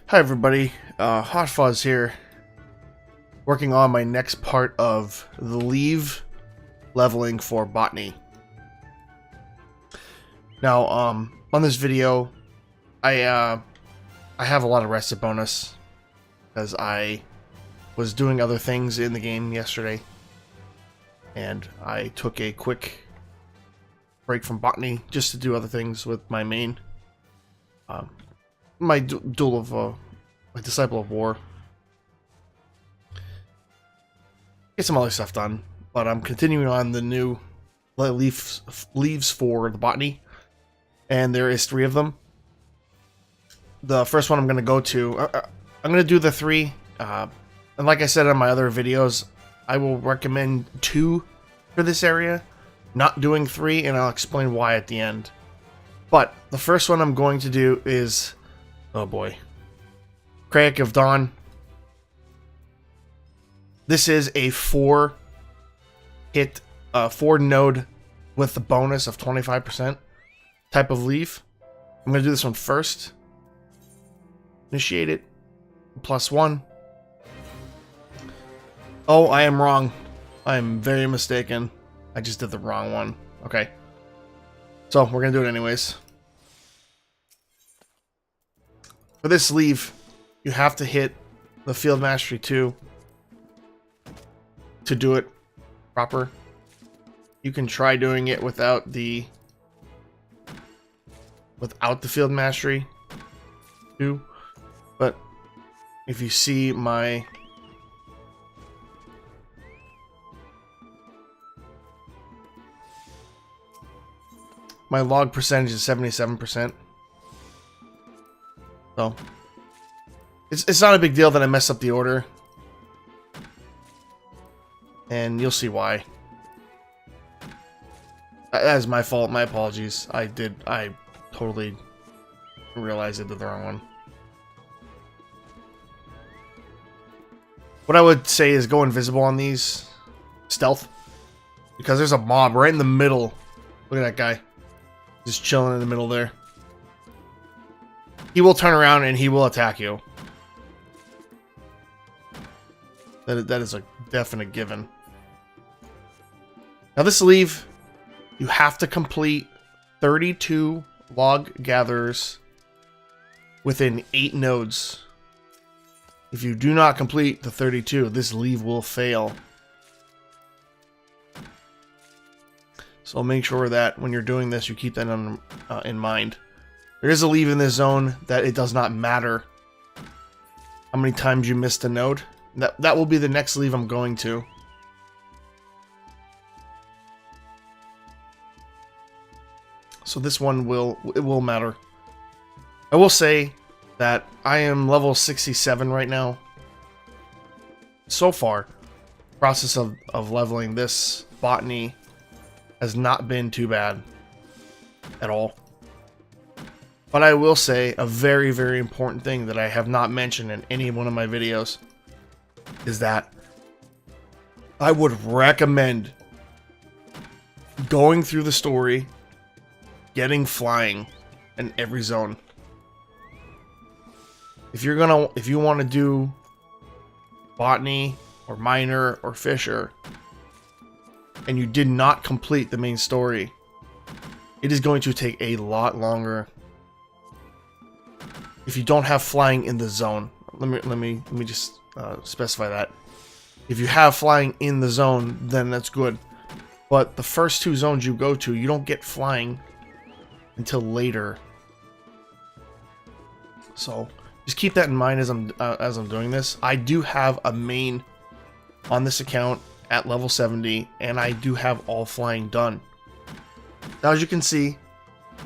Hi everybody, Hot Fuzz here, working on my next part of the Leve leveling for Botany. Now, on this video, I have a lot of rested bonus, because I was doing other things in the game yesterday, and I took a quick break from Botany just to do other things with my main. My duel of my Disciple of War. Get some other stuff done, but I'm continuing on the new leaves for the Botany, and there is 3 of them. The first one I'm going to go to, I'm going to do the 3, and like I said in my other videos, I will recommend 2 for this area, not doing 3, and I'll explain why at the end. But the first one I'm going to do is, oh boy, Crack of Dawn. This is a 4 node with the bonus of 25% type of leaf. I'm going to do this one first. Initiate it. +1. Oh, I am wrong. I am very mistaken. I just did the wrong one. Okay. So, we're going to do it anyways. For this leaf, you have to hit the Field Mastery 2 to do it proper. You can try doing it without the Field Mastery 2, but if you see my log percentage is 77%. So it's not a big deal that I mess up the order, and you'll see why. That is my fault. My apologies. I totally realized I did the wrong one. What I would say is go invisible on these. Stealth. Because there's a mob right in the middle. Look at that guy. Just chilling in the middle there. He will turn around and he will attack you. That is a definite given. Now this leave, you have to complete 32 log gatherers within 8 nodes. If you do not complete the 32, this leave will fail. So make sure that when you're doing this, you keep that in mind. There is a leave in this zone that it does not matter how many times you missed a node. That will be the next leave I'm going to. So this one will matter. I will say that I am level 67 right now. So far, the process of leveling this Botany has not been too bad at all. But I will say a very, very important thing that I have not mentioned in any one of my videos is that I would recommend going through the story, getting flying in every zone. If you want to do Botany or Miner or Fisher, and you did not complete the main story, it is going to take a lot longer. If you don't have flying in the zone, let me just specify that. If you have flying in the zone, then that's good. But the first 2 zones you go to, you don't get flying until later. So just keep that in mind as I'm doing this. I do have a main on this account at level 70, and I do have all flying done. Now, as you can see,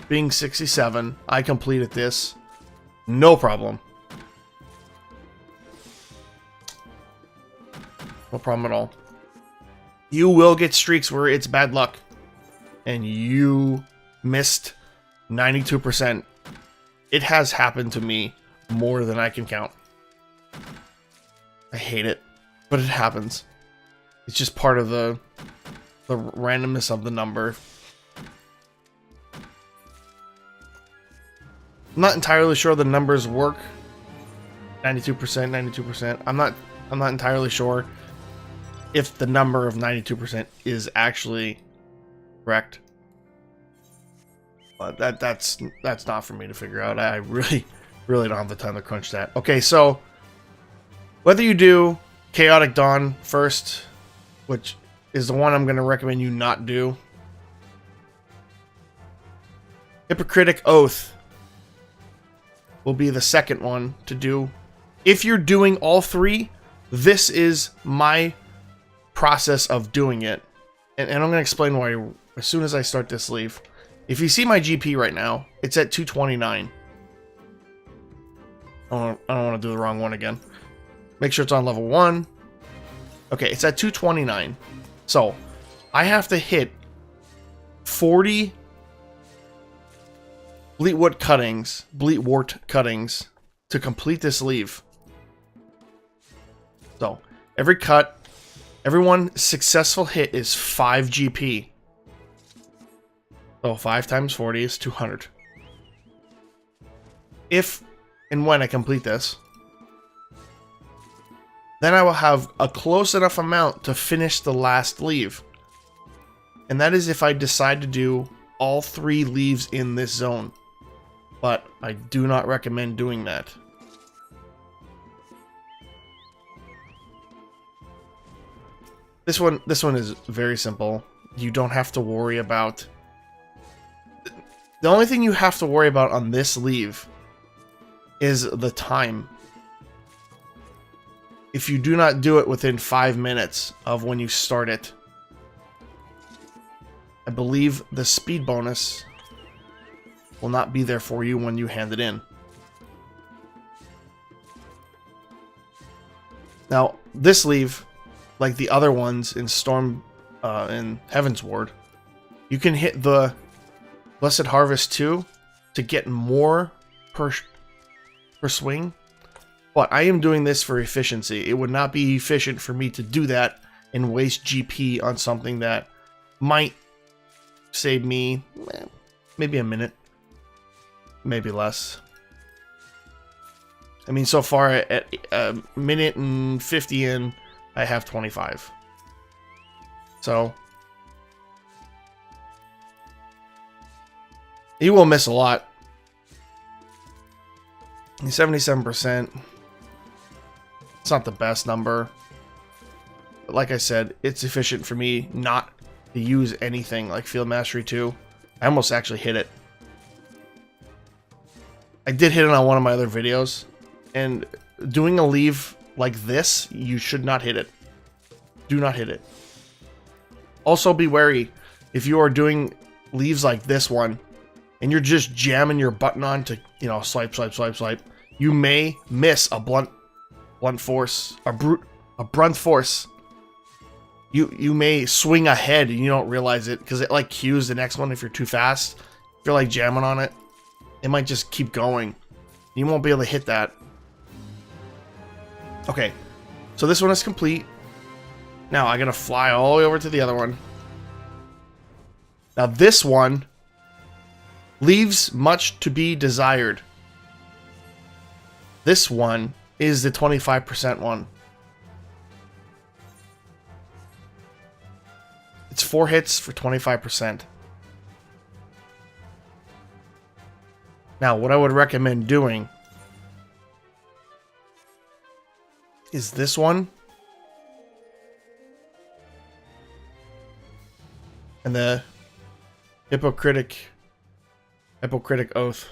being 67, I completed this. No problem. No problem at all. You will get streaks where it's bad luck, and you missed 92%. It has happened to me more than I can count. I hate it, but it happens. It's just part of the randomness of the number. I'm not entirely sure the numbers work 92%, 92%. I'm not entirely sure if the number of 92% is actually correct. But that's not for me to figure out. I really don't have the time to crunch that. Okay, so whether you do Chaotic Dawn first, which is the one I'm going to recommend you not do, Hippocratic Oath will be the second one to do. If you're doing all three, this is my process of doing it. And I'm going to explain why as soon as I start this sleeve. If you see my GP right now, it's at 229. I don't want to do the wrong one again. Make sure it's on level 1. Okay, it's at 229. So, I have to hit 40 Bleatwort cuttings to complete this sleeve. So, every one successful hit is 5 GP. So 5 times 40 is 200. If and when I complete this, then I will have a close enough amount to finish the last leave. And that is if I decide to do all 3 leaves in this zone. But I do not recommend doing that. This one is very simple. You don't have to worry about... The only thing you have to worry about on this leave is the time. If you do not do it within 5 minutes of when you start it, I believe the speed bonus will not be there for you when you hand it in. Now, this leave, like the other ones in in Heaven's Ward, you can hit the Blessed Harvest 2 to get more per swing. But I am doing this for efficiency. It would not be efficient for me to do that and waste GP on something that might save me maybe a minute. Maybe less. I mean, so far at a minute and 50 in, I have 25. So you will miss a lot. 77%. It's not the best number. But like I said, it's efficient for me not to use anything like Field Mastery 2. I almost actually hit it. I did hit it on one of my other videos. And doing a leave like this, you should not hit it. Do not hit it. Also be wary if you are doing leaves like this one and you're just jamming your button on to, you know, swipe, swipe, swipe, swipe. You may miss a blunt force, a brunt force. You may swing ahead and you don't realize it because it like cues the next one if you're too fast. If you're like jamming on it, it might just keep going. You won't be able to hit that. Okay, so this one is complete. Now I gotta fly all the way over to the other one. Now this one leaves much to be desired. This one is the 25% one. It's 4 hits for 25%. Now, what I would recommend doing is this one. And the Hippocratic Oath.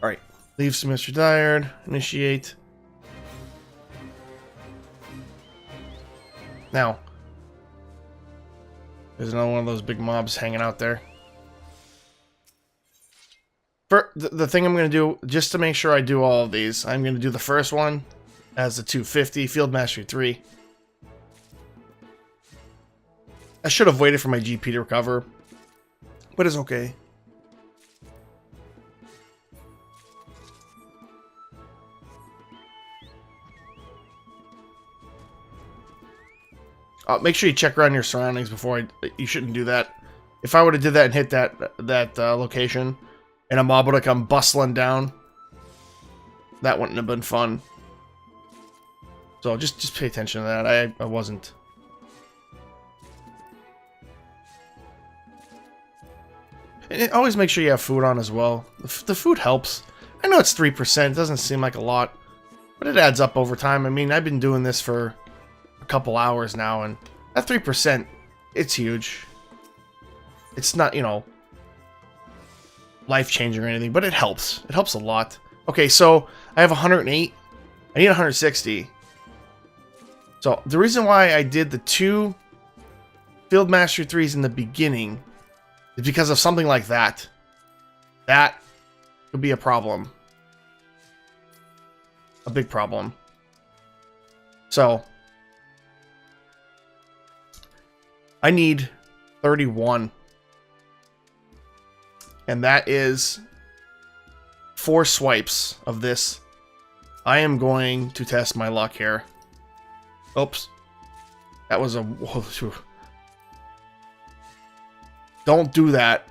Alright. Leave semester desired. Initiate. Now, there's another one of those big mobs hanging out there. For the thing I'm going to do, just to make sure I do all of these, I'm going to do the first one as the 250, Field Mastery 3. I should have waited for my GP to recover, but it's okay. Make sure you check around your surroundings before you shouldn't do that. If I would have did that and hit that location, and a mob would have come bustling down, that wouldn't have been fun. So just pay attention to that. I wasn't. And always make sure you have food on as well. The food helps. I know it's 3%. It doesn't seem like a lot, but it adds up over time. I mean, I've been doing this for a couple hours now, and at 3%, it's huge. It's not, you know, life-changing or anything, but it helps. It helps a lot. Okay, so I have 108. I need 160. So the reason why I did the 2 Field Mastery 3s in the beginning is because of something like that. That could be a problem. A big problem. So I need 31. And that is 4 swipes of this. I am going to test my luck here. Oops. That was a... Whoa. Don't do that.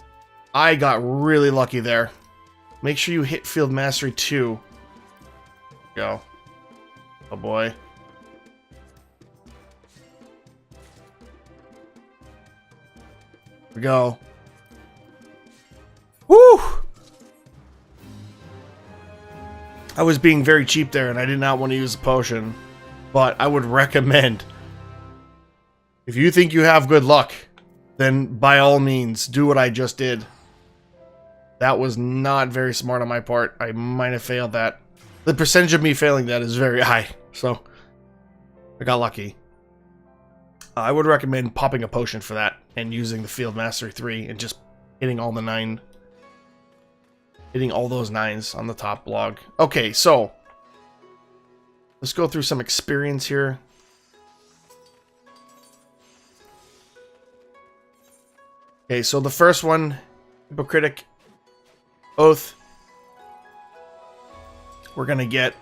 I got really lucky there. Make sure you hit Field Mastery 2. Go. Oh boy. Here we go. Woo! I was being very cheap there and I did not want to use a potion. But I would recommend, if you think you have good luck, then by all means, do what I just did. That was not very smart on my part. I might have failed that. The percentage of me failing that is very high, so I got lucky. I would recommend popping a potion for that and using the Field Mastery 3 and just hitting all the 9. Hitting all those 9s on the top log. Okay, so let's go through some experience here. Okay, so the first one, Hypocritic Oath. We're going to get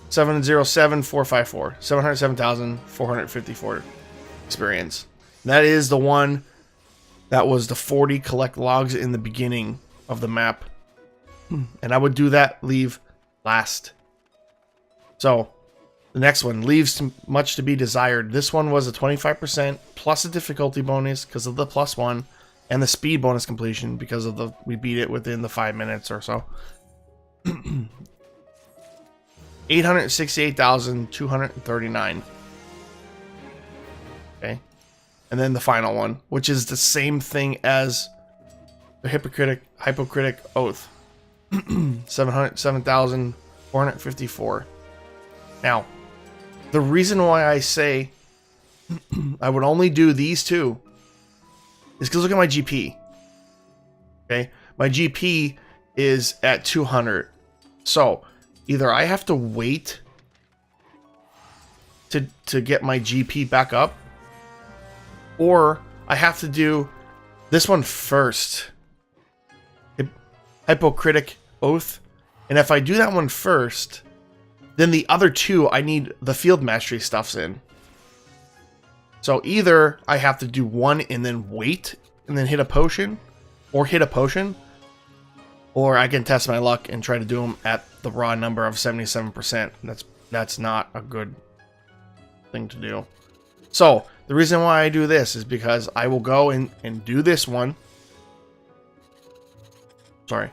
707,454. 707,454 experience. That is the one that was the 40 collect logs in the beginning of the map. And I would do that, leave last. So, the next one, leaves much to be desired. This one was a 25% plus a difficulty bonus because of the +1, and the speed bonus completion because of we beat it within the 5 minutes or so. 868,239. Okay. And then the final one, which is the same thing as the Hypocritic Oath. 707,454. Now, the reason why I say I would only do these 2 is because look at my GP. Okay? My GP is at 200. So, either I have to wait to get my GP back up, or I have to do this one first. Hypocritic Oath. And if I do that one first, then the other 2 I need the Field Mastery stuffs in. So either I have to do one and then wait and then hit a potion, or hit a potion, or I can test my luck and try to do them at the raw number of 77%. That's not a good thing to do. So the reason why I do this is because I will go and do this one. Sorry.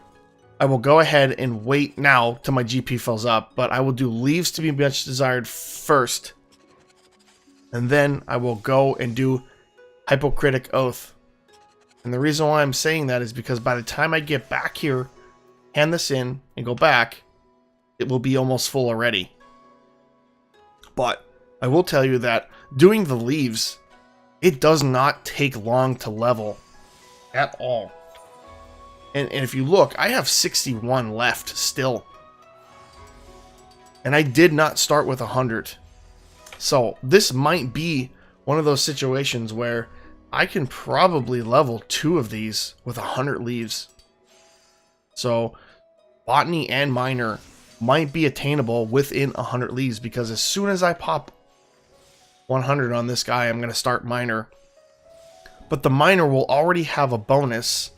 I will go ahead and wait now till my GP fills up, but I will do leaves to be much desired first. And then I will go and do Hypocritic Oath. And the reason why I'm saying that is because by the time I get back here, hand this in, and go back, it will be almost full already. But I will tell you that doing the leaves, it does not take long to level at all. And if you look, I have 61 left still. And I did not start with 100. So this might be one of those situations where I can probably level 2 of these with 100 leaves. So Botany and Minor might be attainable within 100 leaves, because as soon as I pop 100 on this guy, I'm going to start Minor. But the Minor will already have a bonus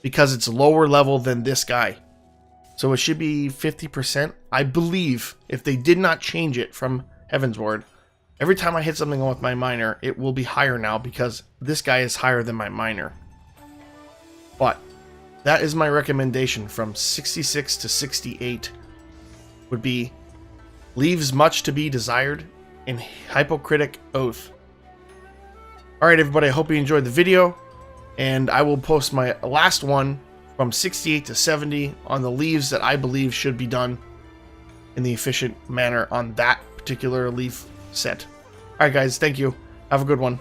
because it's lower level than this guy. So it should be 50%. I believe if they did not change it from Heaven's Ward, every time I hit something with my miner, it will be higher now because this guy is higher than my miner. But that is my recommendation from 66 to 68 would be leaves much to be desired in Hypocritic Oath. Alright everybody, I hope you enjoyed the video, and I will post my last one from 68 to 70 on the leaves that I believe should be done in the efficient manner on that particular leaf set. Alright guys, thank you. Have a good one.